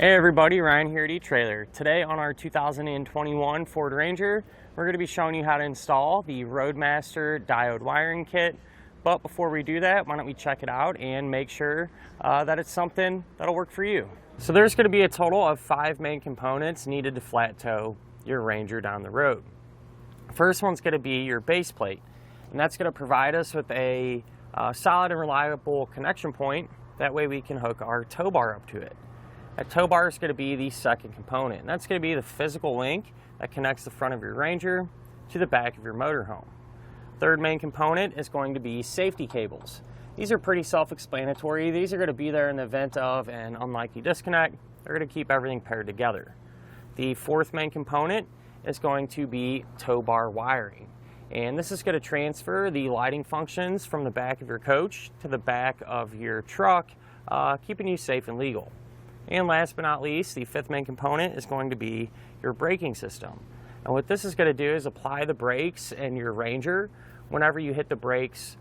Hey everybody, Ryan here at etrailer. Today on our 2021 Ford Ranger, we're going to be showing you how to install the Roadmaster Diode Wiring Kit. But before we do that, why don't we check it out and make sure that it's something that'll work for you. So there's going to be a total of 5 main components needed to flat tow your Ranger down the road. First one's going to be your base plate, and that's going to provide us with a solid and reliable connection point. That way we can hook our tow bar up to it. That tow bar is going to be the second component, and that's going to be the physical link that connects the front of your Ranger to the back of your motorhome. Third main component is going to be safety cables. These are pretty self-explanatory. These are going to be there in the event of an unlikely disconnect. They're going to keep everything paired together. The fourth main component is going to be tow bar wiring, and this is going to transfer the lighting functions from the back of your coach to the back of your truck, keeping you safe and legal. And last but not least, the fifth main component is going to be your braking system. And what this is going to do is apply the brakes in your Ranger whenever you hit the brakes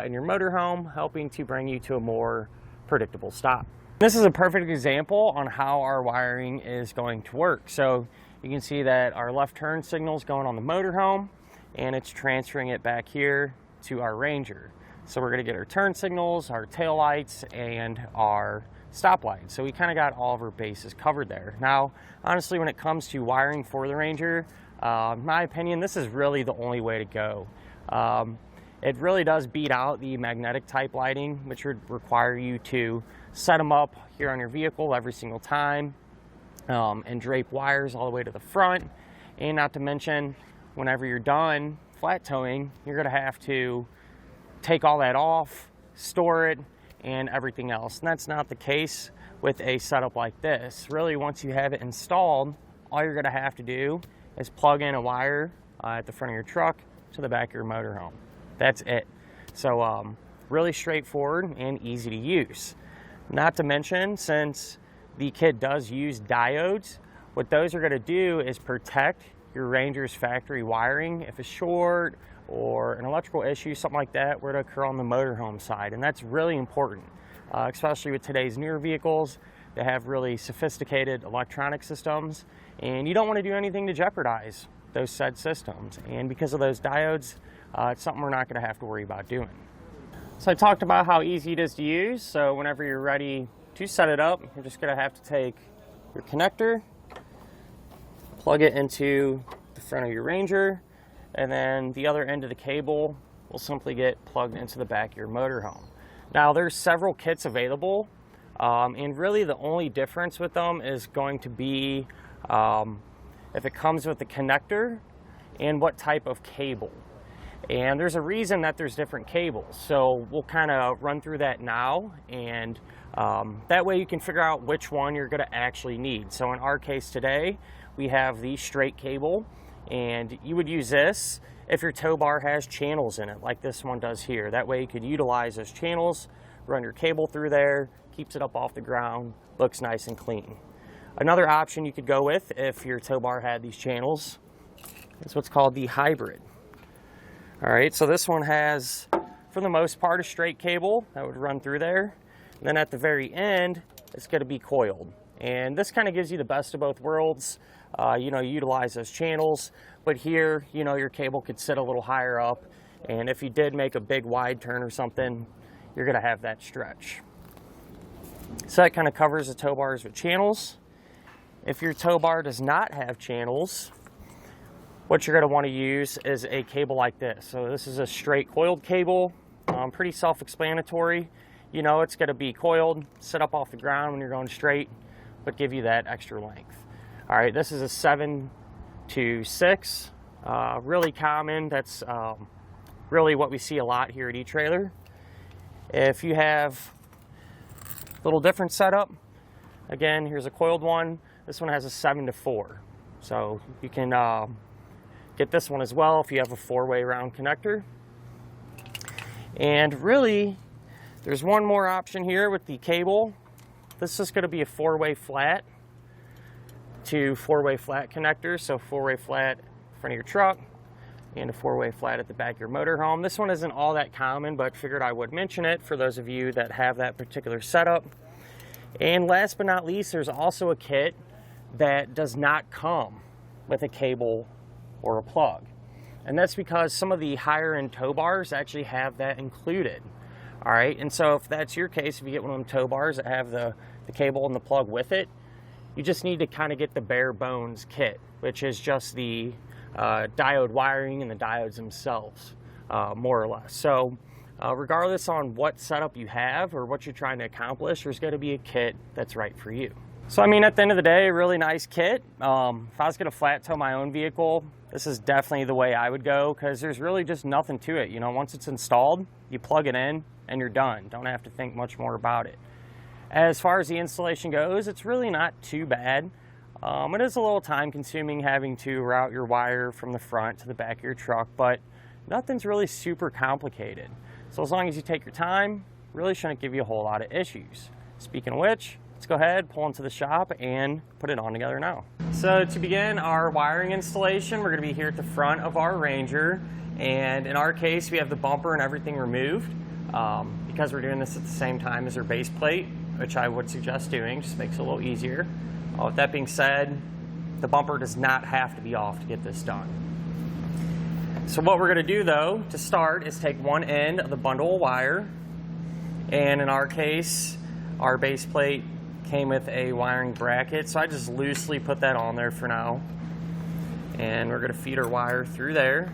in your motorhome, helping to bring you to a more predictable stop. This is a perfect example on how our wiring is going to work. So you can see that our left turn signal is going on the motorhome, and it's transferring it back here to our Ranger. So we're going to get our turn signals, our tail lights, and our stop lights. So we kind of got all of our bases covered there. Now, honestly, when it comes to wiring for the Ranger, in my opinion, this is really the only way to go. It really does beat out the magnetic type lighting, which would require you to set them up here on your vehicle every single time and drape wires all the way to the front. And not to mention, whenever you're done flat towing, you're going to have to take all that off, store it, and everything else. And that's not the case with a setup like this. Really, once you have it installed, all you're going to have to do is plug in a wire at the front of your truck to the back of your motorhome. That's it. So really straightforward and easy to use. Not to mention, since the kit does use diodes, what those are going to do is protect your Ranger's factory wiring if it's short or an electrical issue, something like that, were to occur on the motorhome side. And that's really important, especially with today's newer vehicles that have really sophisticated electronic systems, and you don't want to do anything to jeopardize those said systems. And because of those diodes, it's something we're not going to have to worry about doing. So I talked about how easy it is to use. So whenever you're ready to set it up, you're just going to have to take your connector, plug it into the front of your Ranger, and then the other end of the cable will simply get plugged into the back of your motorhome. Now, there's several kits available, and really the only difference with them is going to be if it comes with the connector and what type of cable. And there's a reason that there's different cables, so we'll kind of run through that now, and that way you can figure out which one you're going to actually need. So in our case today, we have the straight cable, and you would use this if your tow bar has channels in it, like this one does here. That way you could utilize those channels, run your cable through there, keeps it up off the ground, looks nice and clean. Another option you could go with if your tow bar had these channels is what's called the hybrid. All right, so this one has, for the most part, a straight cable that would run through there. And then at the very end, it's going to be coiled. And this kind of gives you the best of both worlds. You utilize those channels, but here, your cable could sit a little higher up, and if you did make a big wide turn or something, you're going to have that stretch. So that kind of covers the tow bars with channels. If your tow bar does not have channels, what you're going to want to use is a cable like this. So this is a straight coiled cable, pretty self-explanatory. It's going to be coiled, sit up off the ground when you're going straight, but give you that extra length. All right, this is a 7 to 6, really common. That's really what we see a lot here at etrailer. If you have a little different setup, again, here's a coiled one. This one has a 7 to 4. So you can get this one as well if you have a 4-way round connector. And really, there's one more option here with the cable. This is going to be a 4-way flat to 4-way flat connector. So 4-way flat in front of your truck and a 4-way flat at the back of your motorhome. This one isn't all that common, but figured I would mention it for those of you that have that particular setup. And last but not least, there's also a kit that does not come with a cable or a plug. And that's because some of the higher end tow bars actually have that included. All right, and so if that's your case, if you get one of them tow bars that have the cable and the plug with it, you just need to kind of get the bare bones kit, which is just the diode wiring and the diodes themselves, more or less. So regardless on what setup you have or what you're trying to accomplish, there's going to be a kit that's right for you. So I mean, at the end of the day, a really nice kit. If I was going to flat tow my own vehicle, this is definitely the way I would go, because there's really just nothing to it. You know, once it's installed, you plug it in and you're done. Don't have to think much more about it. As far as the installation goes, it's really not too bad. It is a little time consuming having to route your wire from the front to the back of your truck, but nothing's really super complicated. So as long as you take your time, really shouldn't give you a whole lot of issues. Speaking of which, let's go ahead, pull into the shop and put it on together now. So to begin our wiring installation, we're going to be here at the front of our Ranger, and in our case we have the bumper and everything removed because we're doing this at the same time as our base plate, which I would suggest doing, just makes it a little easier. With that being said, the bumper does not have to be off to get this done. So what we're going to do though to start is take one end of the bundle of wire, and in our case our base plate came with a wiring bracket, so I just loosely put that on there for now, and we're going to feed our wire through there,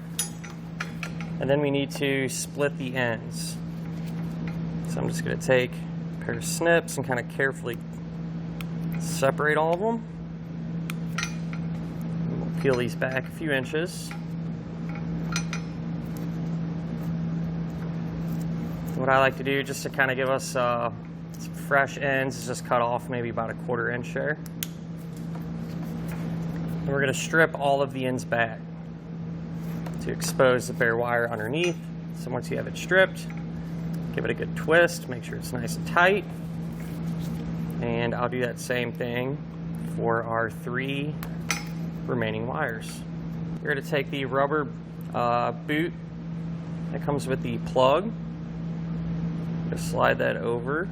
and then we need to split the ends. So I'm just going to take a pair of snips and kind of carefully separate all of them. We'll peel these back a few inches. What I like to do, just to kind of give us some fresh ends, is just cut off maybe about a 1/4 inch there. And we're going to strip all of the ends back to expose the bare wire underneath. So once you have it stripped, give it a good twist, make sure it's nice and tight. And I'll do that same thing for our 3 remaining wires. We're going to take the rubber boot that comes with the plug. Just slide that over.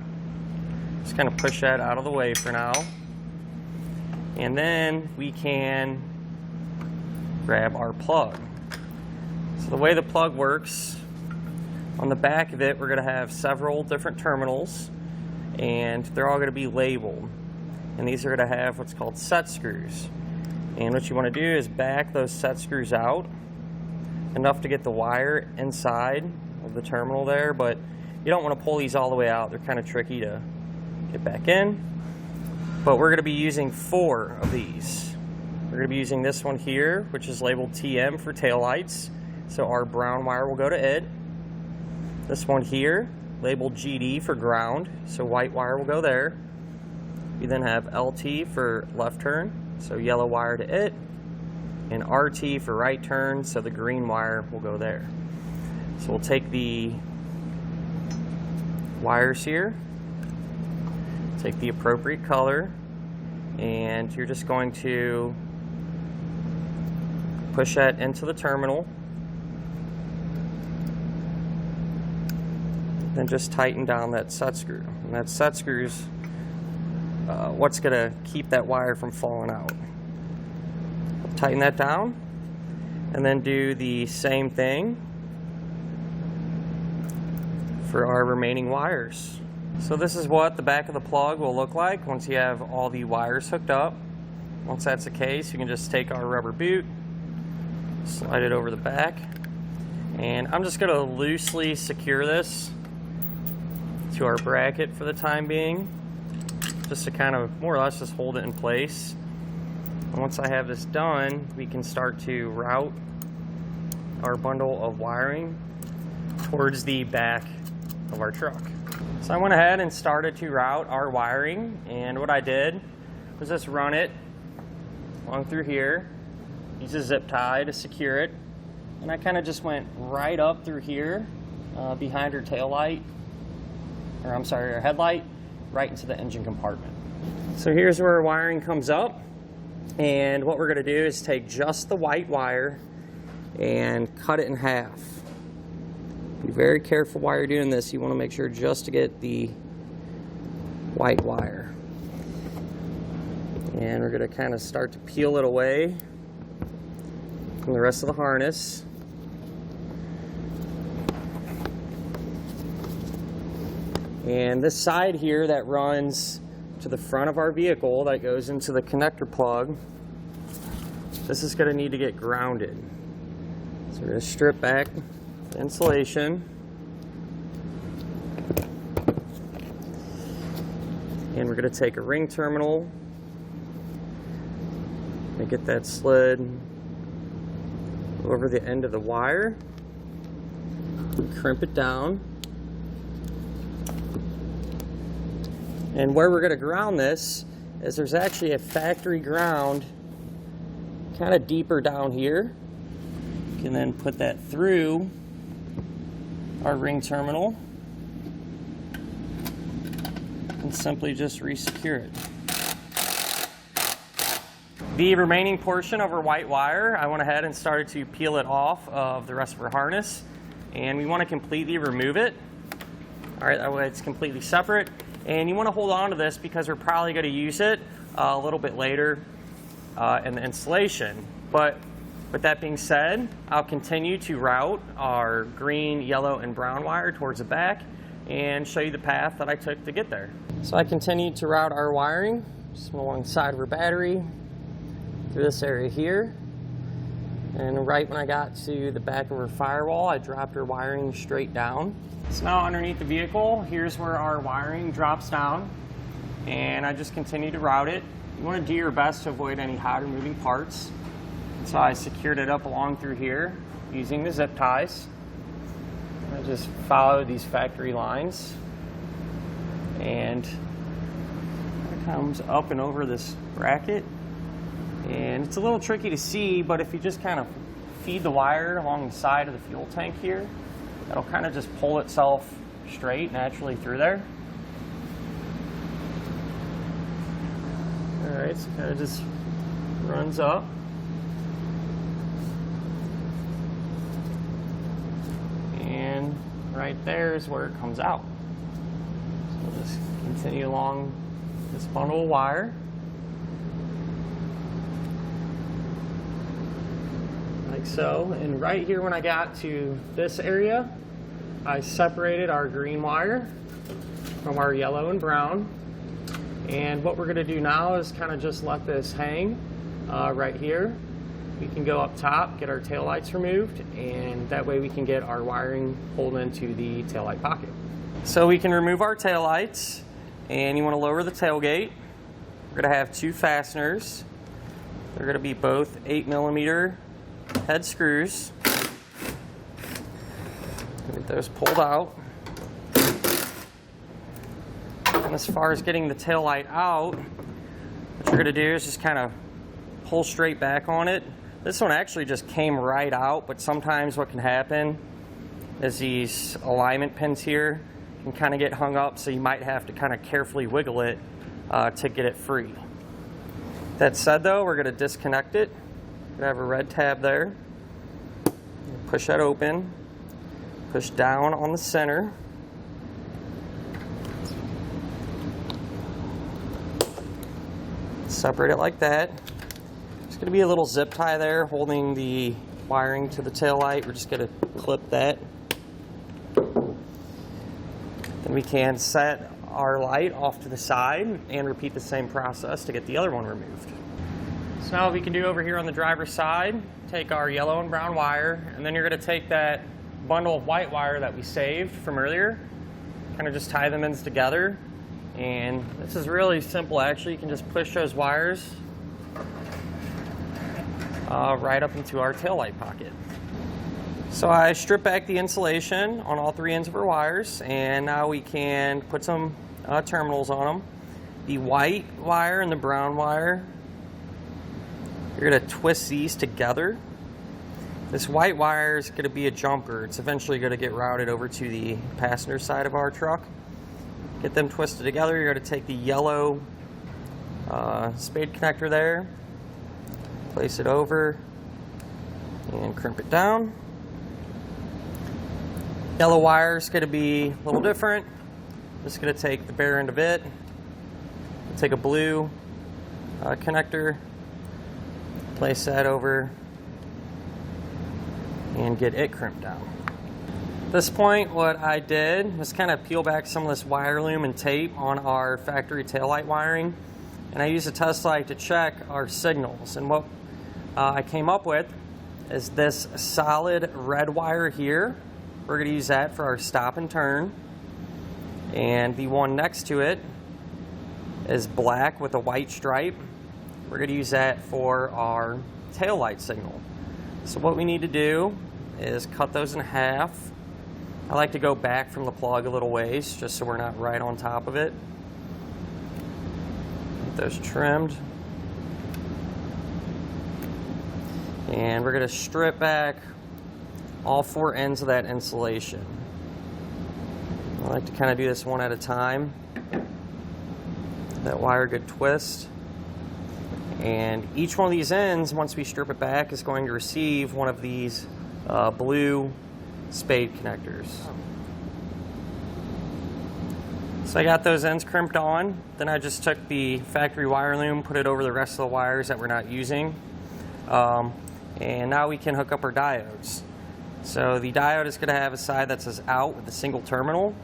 Just kind of push that out of the way for now. And then we can grab our plug. So the way the plug works, on the back of it, we're going to have several different terminals, and they're all going to be labeled. And these are going to have what's called set screws. And what you want to do is back those set screws out enough to get the wire inside of the terminal there, but you don't want to pull these all the way out. They're kind of tricky to get back in. But we're going to be using 4 of these. We're going to be using this one here, which is labeled TM for taillights. So our brown wire will go to it. This one here, labeled GD for ground, so white wire will go there. We then have LT for left turn, so yellow wire to it. And RT for right turn, so the green wire will go there. So we'll take the wires here, take the appropriate color, and you're just going to push that into the terminal. Then just tighten down that set screw. And that set screw's what's going to keep that wire from falling out. Tighten that down, and then do the same thing for our remaining wires. So this is what the back of the plug will look like once you have all the wires hooked up. Once that's the case, you can just take our rubber boot, slide it over the back, and I'm just going to loosely secure this to our bracket for the time being, just to kind of more or less just hold it in place. And once I have this done, we can start to route our bundle of wiring towards the back of our truck. So I went ahead and started to route our wiring, and what I did was just run it along through here, use a zip tie to secure it, and I kind of just went right up through here behind our tail light, or I'm sorry, our headlight, right into the engine compartment. So here's where our wiring comes up, and what we're going to do is take just the white wire and cut it in half. Be very careful while you're doing this. You want to make sure just to get the white wire. And we're going to kind of start to peel it away from the rest of the harness. And this side here that runs to the front of our vehicle that goes into the connector plug, this is going to need to get grounded. So we're going to strip back the insulation. And we're going to take a ring terminal and get that slid over the end of the wire. Crimp it down. And where we're going to ground this is there's actually a factory ground kind of deeper down here. You can then put that through our ring terminal and simply just re-secure it. The remaining portion of our white wire, I went ahead and started to peel it off of the rest of our harness, and we want to completely remove it. All right, that way it's completely separate. And you want to hold on to this because we're probably going to use it a little bit later in the installation. But with that being said, I'll continue to route our green, yellow, and brown wire towards the back and show you the path that I took to get there. So I continued to route our wiring just alongside of our battery through this area here. And right when I got to the back of our firewall, I dropped our wiring straight down. So now underneath the vehicle, here's where our wiring drops down, and I just continue to route it. You want to do your best to avoid any hot or moving parts. So I secured it up along through here using the zip ties. I just followed these factory lines, and it comes up and over this bracket. And it's a little tricky to see, but if you just kind of feed the wire along the side of the fuel tank here, it'll kind of just pull itself straight naturally through there. All right, so it kind of just runs up. And right there is where it comes out. So we'll just continue along this bundle of wire. Like so. And right here when I got to this area, I separated our green wire from our yellow and brown. And what we're going to do now is kind of just let this hang right here. We can go up top, get our taillights removed, and that way we can get our wiring pulled into the taillight pocket. So we can remove our taillights, and you want to lower the tailgate. We're going to have two fasteners. They're going to be both 8mm head screws. Get those pulled out. And as far as getting the tail light out, what you're going to do is just kind of pull straight back on it. This one actually just came right out, but sometimes what can happen is these alignment pins here can kind of get hung up, so you might have to kind of carefully wiggle it to get it free. That said though, we're going to disconnect it. We have a red tab there. Push that open. Push down on the center. Separate it like that. There's going to be a little zip tie there holding the wiring to the tail light. We're just going to clip that. Then we can set our light off to the side and repeat the same process to get the other one removed. So now what we can do over here on the driver's side, take our yellow and brown wire, and then you're going to take that bundle of white wire that we saved from earlier, kind of just tie them ends together. And this is really simple actually. You can just push those wires right up into our taillight pocket. So I stripped back the insulation on all three ends of our wires, and now we can put some terminals on them. The white wire and the brown wire, you're going to twist these together. This white wire is going to be a jumper. It's eventually going to get routed over to the passenger side of our truck. Get them twisted together. You're going to take the yellow spade connector there, place it over, and crimp it down. Yellow wire is going to be a little different. Just going to take the bare end of it, take a blue, connector, place that over, and get it crimped down. At this point, what I did was kind of peel back some of this wire loom and tape on our factory taillight wiring, and I used a test light to check our signals. And what I came up with is this solid red wire here. We're going to use that for our stop and turn, and the one next to it is black with a white stripe. We're going to use that for our taillight signal. So what we need to do is cut those in half. I like to go back from the plug a little ways just so we're not right on top of it. Get those trimmed. And we're going to strip back all four ends of that insulation. I like to kind of do this one at a time. That wire good twist. And each one of these ends, once we strip it back, is going to receive one of these blue Spade connectors. So I got those ends crimped on. Then I just took the factory wire loom, put it over the rest of the wires that we're not using. And now we can hook up our diodes. So the diode is going to have a side that says out with a single terminal.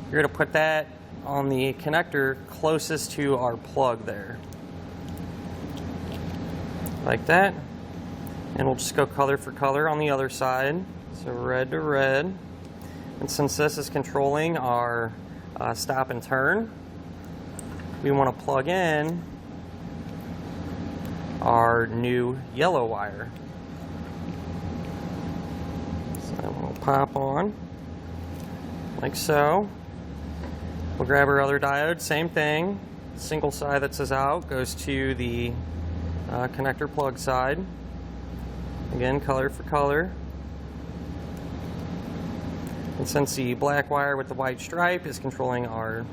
You're going to put that on the connector closest to our plug there. Like that. And we'll just go color for color on the other side. So red to red. And since this is controlling our stop and turn, we want to plug in our new yellow wire. So that one will pop on like so. We'll grab our other diode, same thing. Single side that says out goes to the connector plug side. Again, color for color. And since the black wire with the white stripe is controlling our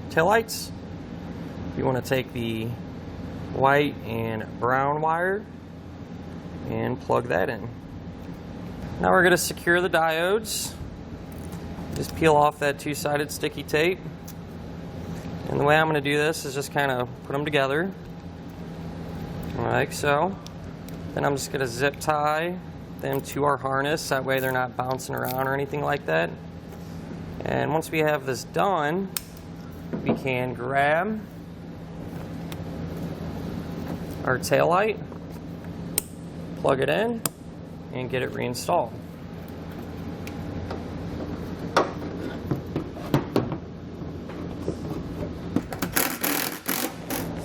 taillights, you want to take the white and brown wire and plug that in. Now we're going to secure the diodes. Just peel off that two-sided sticky tape. And the way I'm going to do this is just kind of put them together, like so. Then I'm just going to zip tie them to our harness, that way they're not bouncing around or anything like that. And once we have this done, we can grab our taillight, plug it in, and get it reinstalled.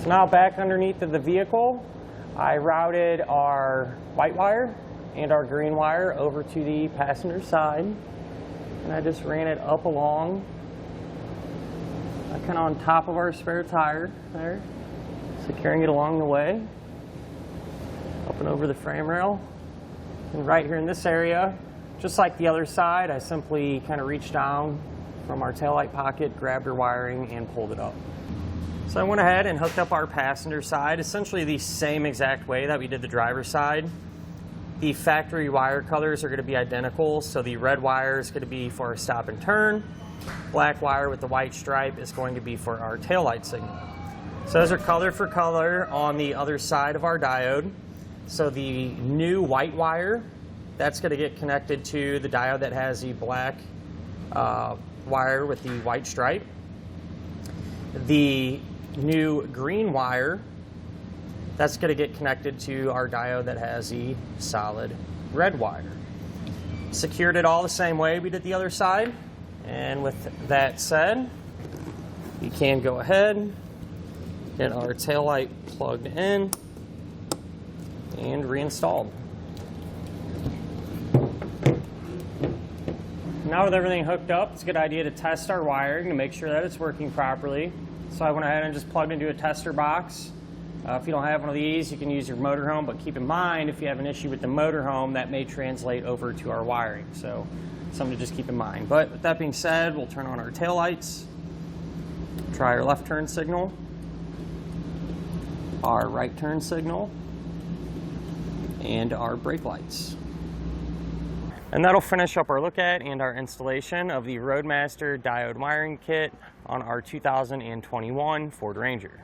So now back underneath of the vehicle, I routed our white wire and our green wire over to the passenger side, and I just ran it up along, kind of on top of our spare tire there, securing it along the way, up and over the frame rail. And right here in this area, just like the other side, I simply kind of reached down from our taillight pocket, grabbed our wiring, and pulled it up. So I went ahead and hooked up our passenger side, essentially the same exact way that we did the driver's side. The factory wire colors are going to be identical, so the red wire is going to be for our stop and turn. Black wire with the white stripe is going to be for our taillight signal. So those are color for color on the other side of our diode. So the new white wire, that's going to get connected to the diode that has the black wire with the white stripe. The new green wire, that's going to get connected to our diode that has the solid red wire. Secured it all the same way we did the other side. And with that said, we can go ahead, get our taillight plugged in and reinstalled. Now with everything hooked up, it's a good idea to test our wiring to make sure that it's working properly. So I went ahead and just plugged into a tester box. If you don't have one of these, you can use your motorhome, but keep in mind if you have an issue with the motorhome, that may translate over to our wiring. So something to just keep in mind. But with that being said, we'll turn on our taillights, try our left turn signal, our right turn signal, and our brake lights. And that'll finish up our look at and our installation of the Roadmaster Diode Wiring Kit on our 2021 Ford Ranger.